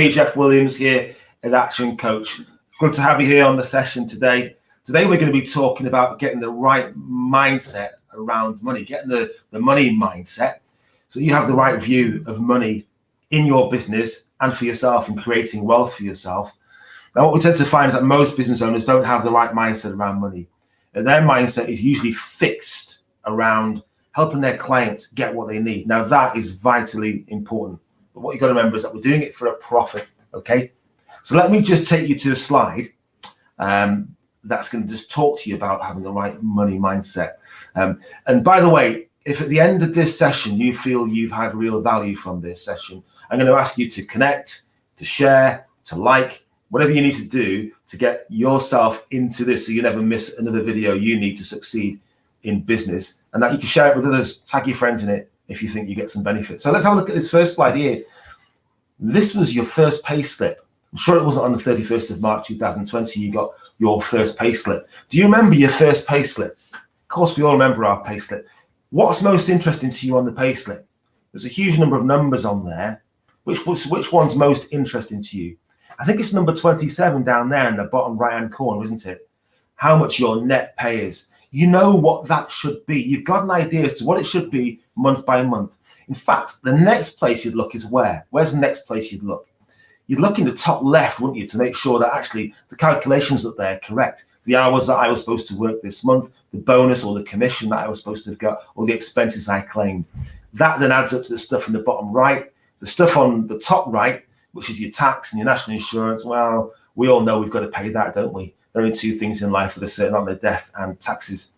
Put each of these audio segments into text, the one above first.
Jeff Williams here at Action Coach. Good to have you here on the session today. Today we're going to be talking about getting the right mindset around money, getting the money mindset, so you have the right view of money in your business and for yourself and creating wealth for yourself. Now, what we tend to find is that most business owners don't have the right mindset around money. And their mindset is usually fixed around helping their clients get what they need. Now, that is vitally important. But what you've got to remember is that we're doing it for a profit, okay? So let me just take you to a slide that's going to just talk to you about having the right money mindset. And by the way, if at the end of this session you feel you've had real value from this session, I'm going to ask you to connect, to share, to like, whatever you need to do to get yourself into this so you never miss another video you need to succeed in business, and that you can share it with others, tag your friends in it if you think you get some benefit. So let's have a look at this first slide here. This was your first pay slip. I'm sure it wasn't on the 31st of March 2020 you got your first pay slip. Do you remember your first pay slip? Of course, we all remember our pay slip. What's most interesting to you on the pay slip? There's a huge number of numbers on there. Which one's most interesting to you? I think it's number 27 down there in the bottom right-hand corner, isn't it? How much your net pay is. You know what that should be. You've got an idea as to what it should be month by month. In fact, the next place you'd look is where? Where's the next place you'd look? You'd look in the top left, wouldn't you, to make sure that actually the calculations that they're correct. The hours that I was supposed to work this month, the bonus or the commission that I was supposed to have got, or the expenses I claimed. That then adds up to the stuff in the bottom right. The stuff on the top right, which is your tax and your national insurance, well, we all know we've got to pay that, don't we? There are only two things in life that are certain, aren't they? Death and taxes.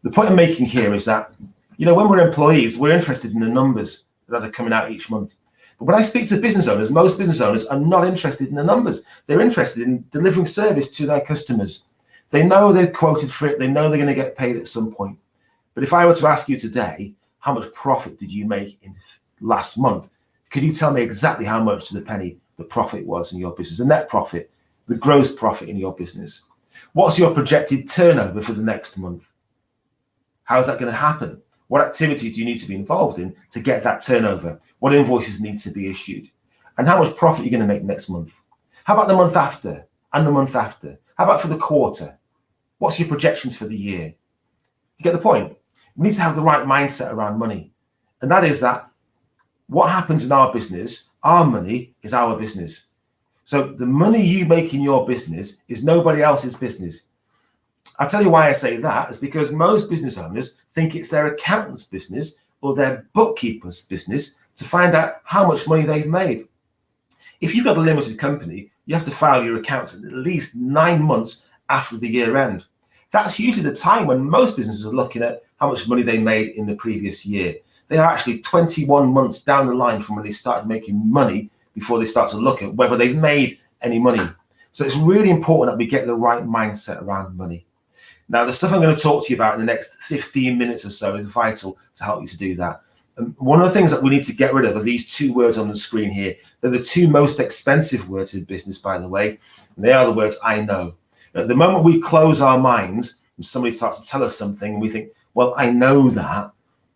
The point I'm making here is that, you know, when we're employees, we're interested in the numbers that are coming out each month. But when I speak to business owners, most business owners are not interested in the numbers. They're interested in delivering service to their customers. They know they're quoted for it. They know they're going to get paid at some point. But if I were to ask you today, how much profit did you make in last month? Could you tell me exactly how much to the penny the profit was in your business, the net profit, the gross profit in your business? What's your projected turnover for the next month? How is that going to happen? What activities do you need to be involved in to get that turnover? What invoices need to be issued? And how much profit are you going to make next month? How about the month after and the month after? How about for the quarter? What's your projections for the year? You get the point? We need to have the right mindset around money. And that is that what happens in our business, our money is our business. So the money you make in your business is nobody else's business. I'll tell you why I say that is because most business owners think it's their accountant's business or their bookkeeper's business to find out how much money they've made. If you've got a limited company, you have to file your accounts at least 9 months after the year end. That's usually the time when most businesses are looking at how much money they made in the previous year. They are actually 21 months down the line from when they started making money before they start to look at whether they've made any money. So it's really important that we get the right mindset around money. Now, the stuff I'm going to talk to you about in the next 15 minutes or so is vital to help you to do that. And one of the things that we need to get rid of are these two words on the screen here. They're the two most expensive words in business, by the way. And they are the words I know. At the moment we close our minds and somebody starts to tell us something and we think, well, I know that.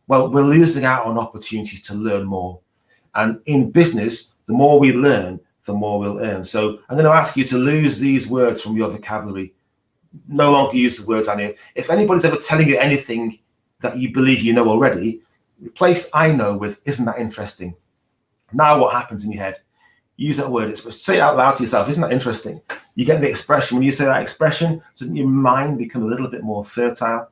Well, we're losing out on opportunities to learn more. And in business, the more we learn, the more we'll earn. So I'm going to ask you to lose these words from your vocabulary. No longer use the words I know. If anybody's ever telling you anything that you believe you know already, replace I know with isn't that interesting? Now what happens in your head? Use that word. Say it out loud to yourself. Isn't that interesting? You get the expression. When you say that expression, doesn't your mind become a little bit more fertile?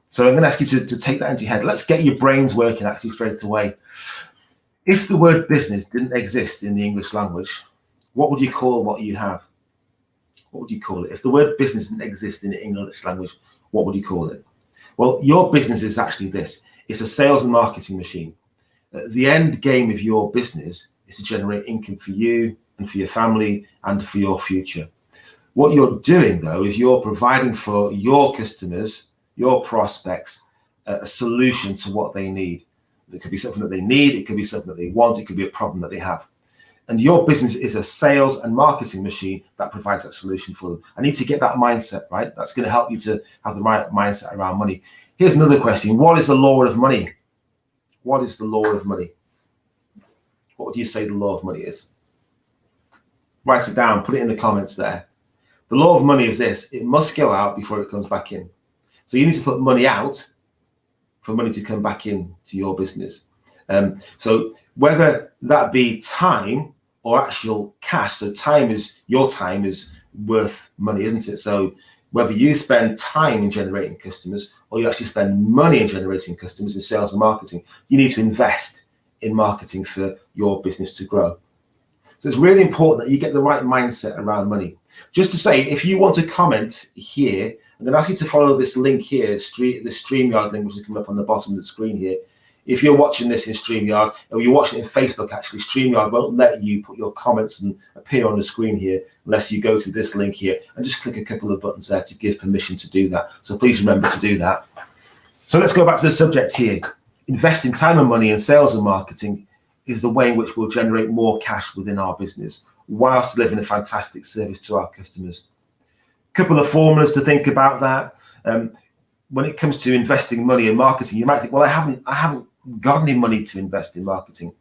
So I'm going to ask you to take that into your head. Let's get your brains working actually straight away. If the word business didn't exist in the English language, what would you call what you have? What would you call it? If the word business didn't exist in the English language, what would you call it? Well, your business is actually this. It's a sales and marketing machine. The end game of your business is to generate income for you and for your family and for your future. What you're doing, though, is you're providing for your customers, your prospects, a solution to what they need. It could be something that they need. It could be something that they want. It could be a problem that they have. And your business is a sales and marketing machine that provides that solution for them. I need to get that mindset, right? That's going to help you to have the right mindset around money. Here's another question. What is the law of money? What is the law of money? What would you say the law of money is? Write it down, put it in the comments there. The law of money is this: it must go out before it comes back in. So you need to put money out for money to come back in to your business. So whether that be time or actual cash, so your time is worth money, isn't it? So whether you spend time in generating customers or you actually spend money in generating customers in sales and marketing, you need to invest in marketing for your business to grow. So it's really important that you get the right mindset around money. Just to say, if you want to comment here, I'm going to ask you to follow this link here, the StreamYard link, which is coming up on the bottom of the screen here. If you're watching this in StreamYard, or you're watching it in Facebook, actually, StreamYard won't let you put your comments and appear on the screen here unless you go to this link here and just click a couple of buttons there to give permission to do that. So please remember to do that. So let's go back to the subject here. Investing time and money in sales and marketing is the way in which we'll generate more cash within our business whilst delivering a fantastic service to our customers. A couple of formulas to think about that. When it comes to investing money in marketing, you might think, well, I haven't got any money to invest in marketing.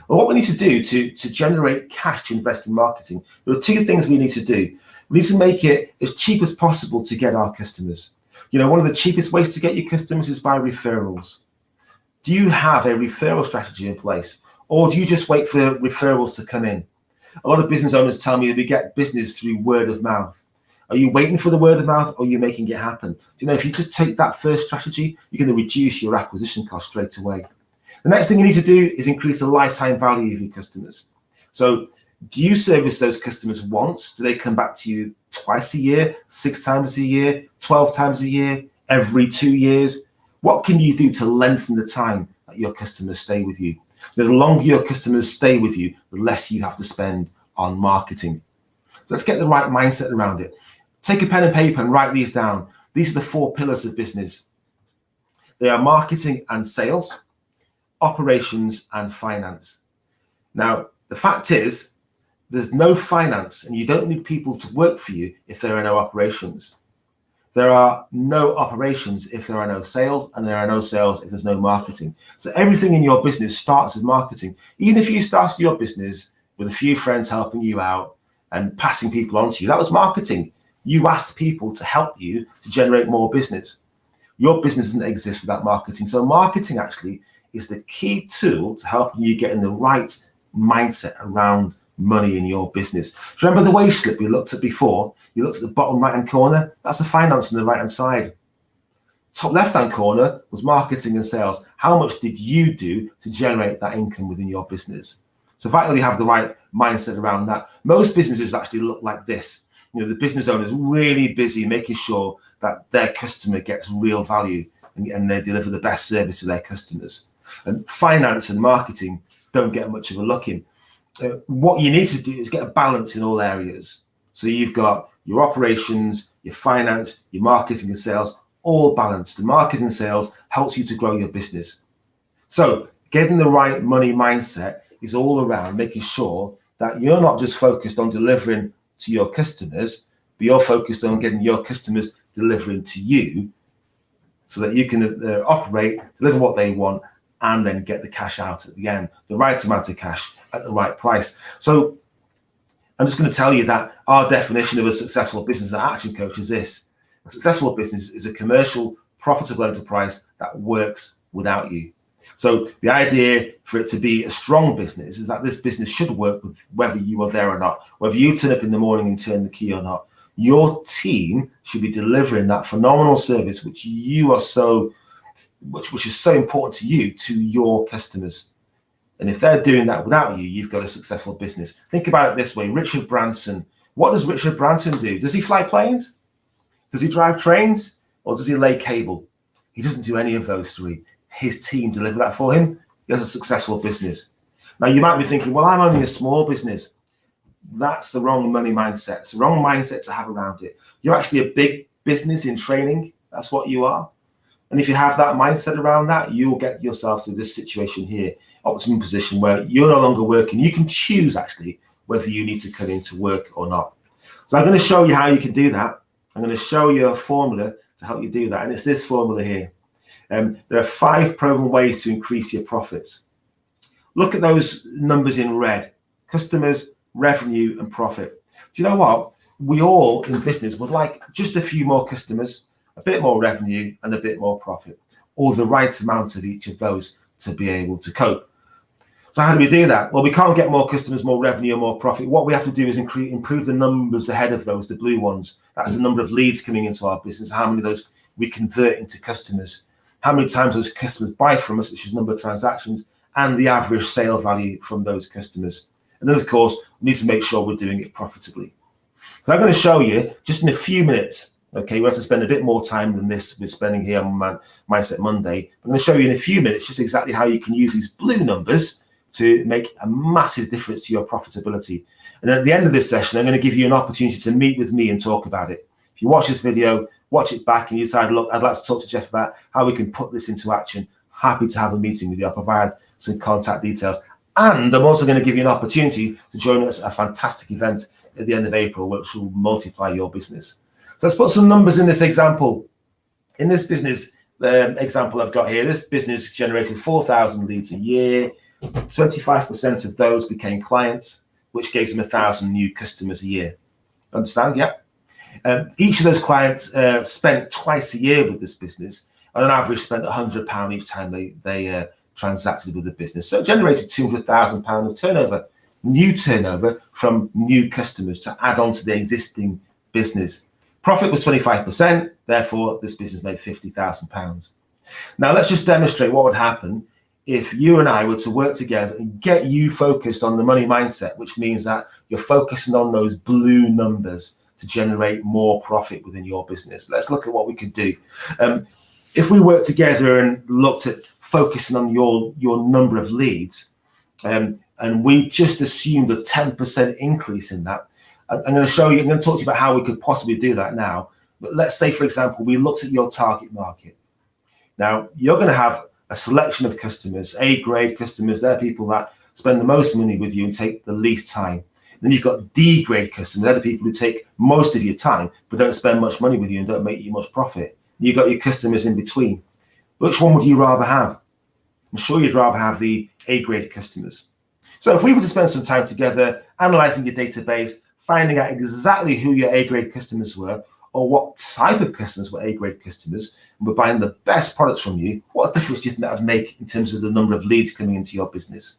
Well, what we need to do to generate cash to invest in marketing, there are two things we need to do. We need to make it as cheap as possible to get our customers. One of the cheapest ways to get your customers is by referrals. Do you have a referral strategy in place, or do you just wait for referrals to come in? A lot of business owners tell me that we get business through word of mouth. Are you waiting for the word of mouth, or are you making it happen? If you just take that first strategy, you're going to reduce your acquisition cost straight away. The next thing you need to do is increase the lifetime value of your customers. So do you service those customers once? Do they come back to you twice a year, 6 times a year, 12 times a year, every 2 years? What can you do to lengthen the time that your customers stay with you? The longer your customers stay with you, the less you have to spend on marketing. So let's get the right mindset around it. Take a pen and paper and write these down. These are the 4 pillars of business. They are marketing and sales, operations and finance. Now, the fact is, there's no finance and you don't need people to work for you if there are no operations. There are no operations if there are no sales, and there are no sales if there's no marketing. So everything in your business starts with marketing. Even if you started your business with a few friends helping you out and passing people on to you, that was marketing. You asked people to help you to generate more business. Your business doesn't exist without marketing. So marketing actually is the key tool to helping you get in the right mindset around money in your business. Remember the wage slip we looked at before? You looked at the bottom right hand corner. That's the finance on the right hand side. Top left hand corner was marketing and sales. How much did you do to generate that income within your business? So if I only have the right mindset around that, most businesses actually look like this. The business owner is really busy making sure that their customer gets real value and they deliver the best service to their customers. And finance and marketing don't get much of a look in. What you need to do is get a balance in all areas. So you've got your operations, your finance, your marketing and sales, all balanced. The marketing and sales helps you to grow your business. So getting the right money mindset is all around making sure that you're not just focused on delivering to your customers, but you're focused on getting your customers delivering to you so that you can operate, deliver what they want, and then get the cash out at the end, the right amount of cash at the right price. So I'm just going to tell you that our definition of a successful business at Action Coach is this. A successful business is a commercial, profitable enterprise that works without you. So the idea for it to be a strong business is that this business should work with whether you are there or not, whether you turn up in the morning and turn the key or not. Your team should be delivering that phenomenal service which is so important to you, to your customers. And if they're doing that without you, you've got a successful business. Think about it this way. Richard Branson. What does Richard Branson do? Does he fly planes? Does he drive trains? Or does he lay cable? He doesn't do any of those 3. His team deliver that for him. He has a successful business. Now, you might be thinking, well, I'm only a small business. That's the wrong money mindset. It's the wrong mindset to have around it. You're actually a big business in training. That's what you are. And if you have that mindset around that, you'll get yourself to this situation here, optimum position where you're no longer working. You can choose actually whether you need to come into work or not. So I'm going to show you how you can do that. I'm going to show you a formula to help you do that. And it's this formula here. There are 5 proven ways to increase your profits. Look at those numbers in red: customers, revenue and profit. Do you know what? We all in business would like just a few more customers, a bit more revenue and a bit more profit, or the right amount of each of those to be able to cope. So how do we do that? Well, we can't get more customers, more revenue, more profit. What we have to do is improve the numbers ahead of those, the blue ones. That's the number of leads coming into our business, how many of those we convert into customers, how many times those customers buy from us, which is number of transactions, and the average sale value from those customers. And then, of course, we need to make sure we're doing it profitably. So I'm going to show you just in a few minutes. Okay, we have to spend a bit more time than this we're spending here on Mindset Monday. I'm going to show you in a few minutes just exactly how you can use these blue numbers to make a massive difference to your profitability. And at the end of this session, I'm going to give you an opportunity to meet with me and talk about it. If you watch this video, watch it back and you decide, look, I'd like to talk to Jeff about how we can put this into action, happy to have a meeting with you. I'll provide some contact details. And I'm also going to give you an opportunity to join us at a fantastic event at the end of April, which will multiply your business. So let's put some numbers in this example. In this business example I've got here, this business generated 4,000 leads a year. 25% of those became clients, which gave them 1,000 new customers a year. Understand? Yeah. Each of those clients spent twice a year with this business, and on average spent £100 each time they transacted with the business. So it generated £200,000 of turnover, new turnover from new customers to add on to the existing business. Profit was 25%, therefore this business made £50,000. Now let's just demonstrate what would happen if you and I were to work together and get you focused on the money mindset, which means that you're focusing on those blue numbers to generate more profit within your business. Let's look at what we could do. If we work together and looked at focusing on your number of leads, and we just assumed a 10% increase in that, I'm going to show you, I'm going to talk to you about how we could possibly do that now. But let's say, for example, we looked at your target market. Now, you're going to have a selection of customers, A-grade customers. They're people that spend the most money with you and take the least time. Then you've got D-grade customers. They're the people who take most of your time, but don't spend much money with you and don't make you much profit. You've got your customers in between. Which one would you rather have? I'm sure you'd rather have the A-grade customers. So if we were to spend some time together, analyzing your database, finding out exactly who your A-grade customers were, or what type of customers were A-grade customers, and we're buying the best products from you, what difference do you think that would make in terms of the number of leads coming into your business?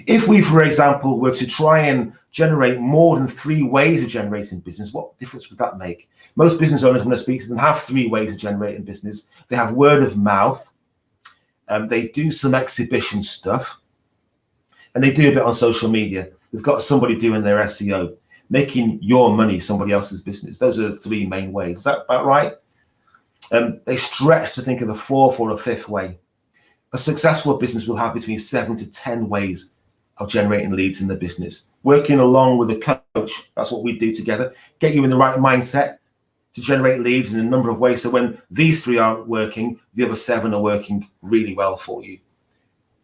If we, for example, were to try and generate more than 3 ways of generating business, what difference would that make? Most business owners, when I speak to them, have 3 ways of generating business. They have word of mouth, they do some exhibition stuff, and they do a bit on social media. They've got somebody doing their SEO, making your money somebody else's business. Those are the 3 main ways. Is that about right? They stretch to think of a 4th or a 5th way. A successful business will have between 7 to 10 ways of generating leads in the business. Working along with a coach, that's what we do together, get you in the right mindset to generate leads in a number of ways. So when these 3 aren't working, the other 7 are working really well for you.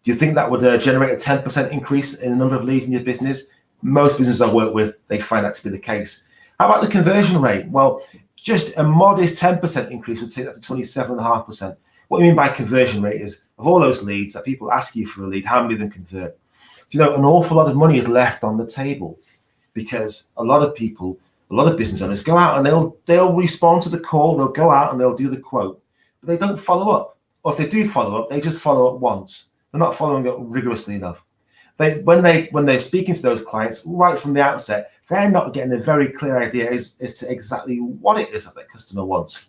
Do you think that would generate a 10% increase in the number of leads in your business? Most businesses I work with, they find that to be the case. How about the conversion rate? Well, just a modest 10% increase would take that to 27.5%. What I mean by conversion rate is, of all those leads that people ask you for a lead, how many of them convert? Do you know, an awful lot of money is left on the table because a lot of people, a lot of business owners go out and they'll respond to the call, they'll go out and they'll do the quote, but they don't follow up. Or if they do follow up, they just follow up once. They're not following up rigorously enough. When they're speaking to those clients right from the outset, they're not getting a very clear idea as to exactly what it is that their customer wants.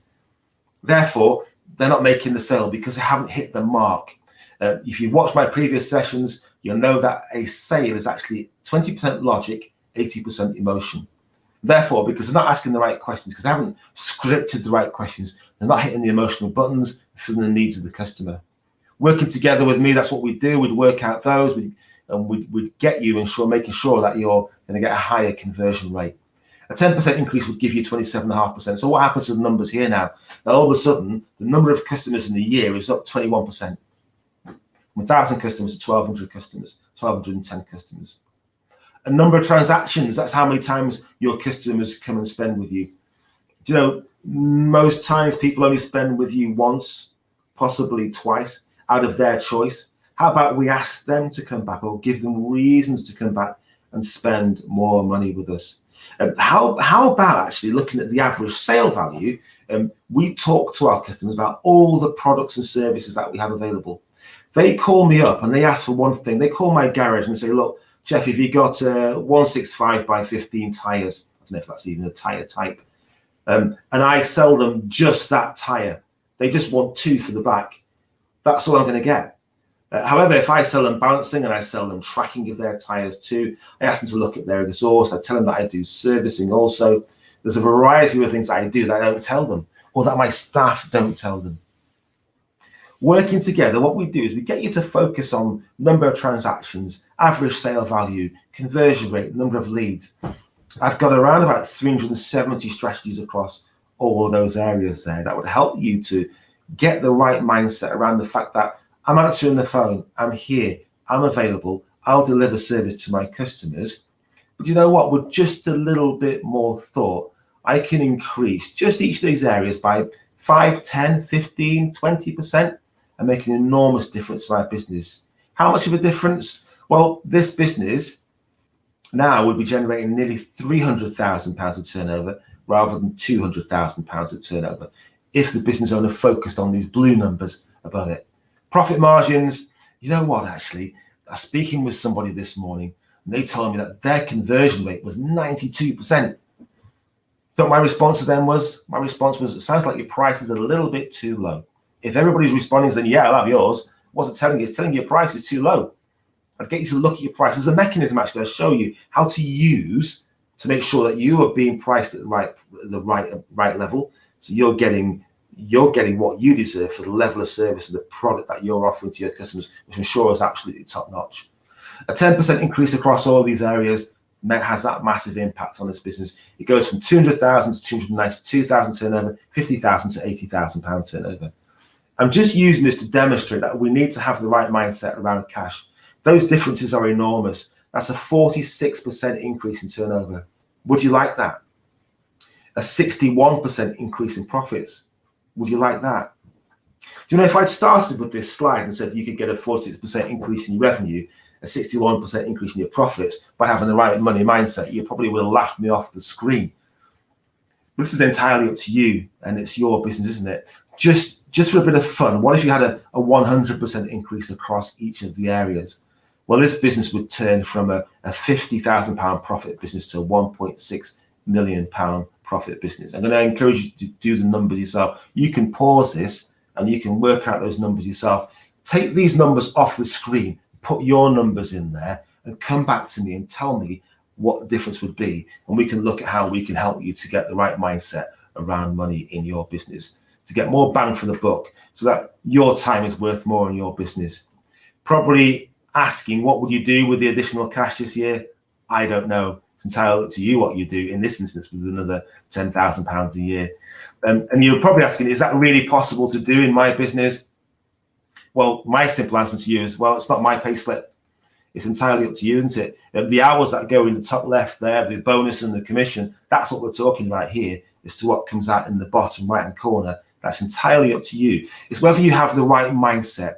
Therefore, they're not making the sale because they haven't hit the mark. If you watch my previous sessions, you'll know that a sale is actually 20% logic, 80% emotion. Therefore, because they're not asking the right questions, because they haven't scripted the right questions, they're not hitting the emotional buttons, filling the needs of the customer. Working together with me, that's what we do. We'd work out those, we'd get you making sure that you're going to get a higher conversion rate. A 10% increase would give you 27.5%. So what happens to the numbers here now? Now, all of a sudden, the number of customers in a year is up 21%. From 1,000 customers to 1,200 customers, 1,210 customers. A number of transactions, that's how many times your customers come and spend with you. Do you know, most times people only spend with you once, possibly twice, out of their choice. How about we ask them to come back or give them reasons to come back and spend more money with us. How about actually looking at the average sale value? We talk to our customers about all the products and services that we have available. They call me up and they ask for one thing. They call my garage and say, look, Jeff, if you got 165 by 15 tires, I don't know if that's even a tire type, and I sell them just that tire. They just want 2 for the back. That's all I'm going to get. However, if I sell them balancing and I sell them tracking of their tires too, I ask them to look at their exhaust. I tell them that I do servicing also. There's a variety of things that I do that I don't tell them, or that my staff don't tell them. Working together, what we do is we get you to focus on number of transactions, average sale value, conversion rate, number of leads. I've got around about 370 strategies across all of those areas there that would help you to get the right mindset around the fact that I'm answering the phone, I'm here, I'm available, I'll deliver service to my customers. But you know what? With just a little bit more thought, I can increase just each of these areas by 5, 10, 15, 20% and make an enormous difference to my business. How much of a difference? Well, this business now would be generating nearly £300,000 of turnover rather than £200,000 of turnover if the business owner focused on these blue numbers above it. Profit margins, you know what, actually, I was speaking with somebody this morning and they told me that their conversion rate was 92%. So my response to them was, it sounds like your price is a little bit too low. If everybody's responding saying, yeah, I'll have yours, wasn't telling you, it's telling you your price is too low. I'd get you to look at your price. There's a mechanism actually I'll show you how to use to make sure that you are being priced at the right level. So you're getting what you deserve for the level of service and the product that you're offering to your customers, which I'm sure is absolutely top notch. A 10% increase across all these areas has that massive impact on this business. It goes from 200,000 to 292,000 turnover, 50,000 to 80,000 pound turnover. I'm just using this to demonstrate that we need to have the right mindset around cash. Those differences are enormous. That's a 46% increase in turnover. Would you like that? A 61% increase in profits. Would you like that? Do you know, if I'd started with this slide and said you could get a 46% increase in revenue, a 61% increase in your profits by having the right money mindset, you probably would have laughed me off the screen. But this is entirely up to you, and it's your business, isn't it? Just for a bit of fun, what if you had a 100% increase across each of the areas? Well, this business would turn from a £50,000 profit business to a £1.6 million profit business. I'm going to encourage you to do the numbers yourself. You can pause this and you can work out those numbers yourself. Take these numbers off the screen, put your numbers in there, and come back to me and tell me what the difference would be. And we can look at how we can help you to get the right mindset around money in your business, to get more bang for the buck, so that your time is worth more in your business. Probably asking, what would you do with the additional cash this year? I don't know. It's entirely up to you what you do in this instance with another £10,000 a year. And you're probably asking, is that really possible to do in my business? Well, my simple answer to you is, well, it's not my pay slip. It's entirely up to you, isn't it? The hours that go in the top left there, the bonus and the commission, that's what we're talking about here, as to what comes out in the bottom right-hand corner. That's entirely up to you. It's whether you have the right mindset.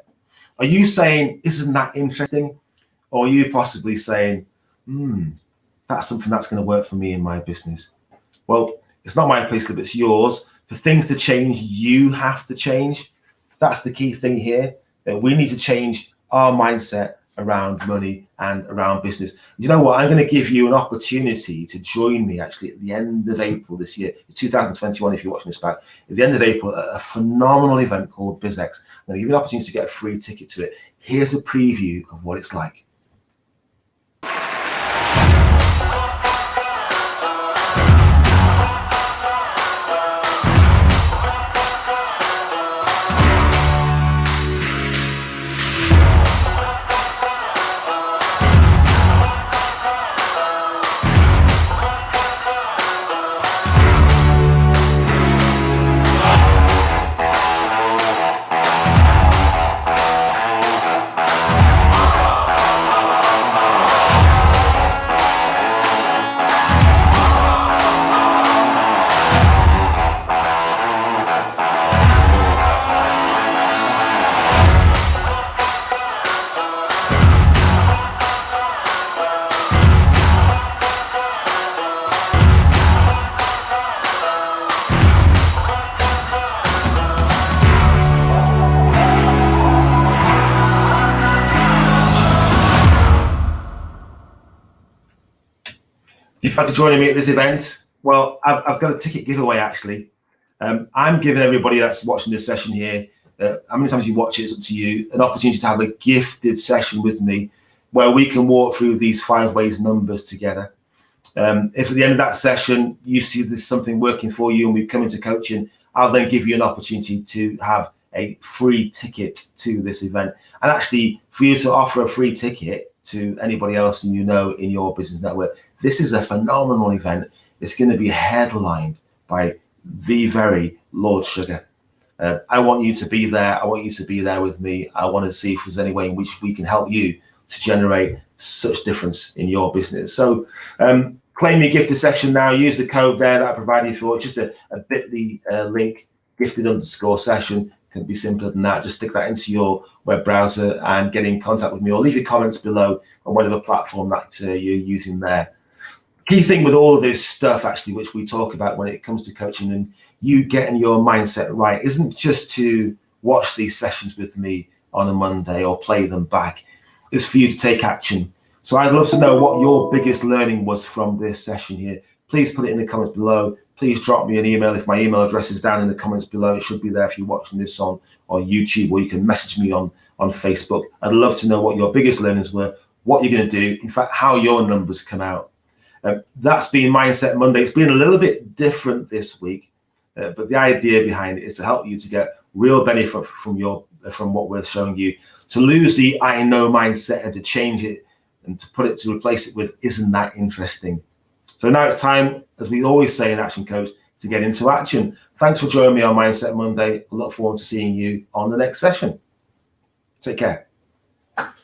Are you saying, isn't that interesting? Or are you possibly saying, that's something that's going to work for me in my business? Well, it's not my payslip, it's yours. For things to change, you have to change. That's the key thing here. That we need to change our mindset around money and around business. You know what? I'm going to give you an opportunity to join me actually at the end of April this year, 2021, if you're watching this back, at the end of April, a phenomenal event called BizX. I'm going to give you an opportunity to get a free ticket to it. Here's a preview of what it's like. If you'd like to join me at this event, well, I've got a ticket giveaway actually. I'm giving everybody that's watching this session here, how many times you watch it is up to you, an opportunity to have a gifted session with me where we can walk through these 5 ways numbers together. If at the end of that session you see there's something working for you and we come into coaching, I'll then give you an opportunity to have a free ticket to this event. And actually, for you to offer a free ticket to anybody else you know in your business network, this is a phenomenal event. It's going to be headlined by the very Lord Sugar. I want you to be there. I want you to be there with me. I want to see if there's any way in which we can help you to generate such difference in your business. So claim your gifted section now. Use the code there that I provided for. It's just a bit.ly link, gifted_session. Can be simpler than that. Just stick that into your web browser and get in contact with me, or leave your comments below on whatever platform that you're using there. Key thing with all of this stuff, actually, which we talk about when it comes to coaching and you getting your mindset right, isn't just to watch these sessions with me on a Monday or play them back. It's for you to take action. So I'd love to know what your biggest learning was from this session here. Please put it in the comments below. Please drop me an email. If my email address is down in the comments below, it should be there if you're watching this on YouTube, or you can message me on Facebook. I'd love to know what your biggest learnings were, what you're going to do, in fact, how your numbers come out. That's been Mindset Monday. It's been a little bit different this week, but the idea behind it is to help you to get real benefit from what we're showing you, to lose the I know mindset and to change it and to replace it with isn't that interesting. So now it's time, as we always say in Action Coach, to get into action. Thanks for joining me on Mindset Monday. I look forward to seeing you on the next session. Take care.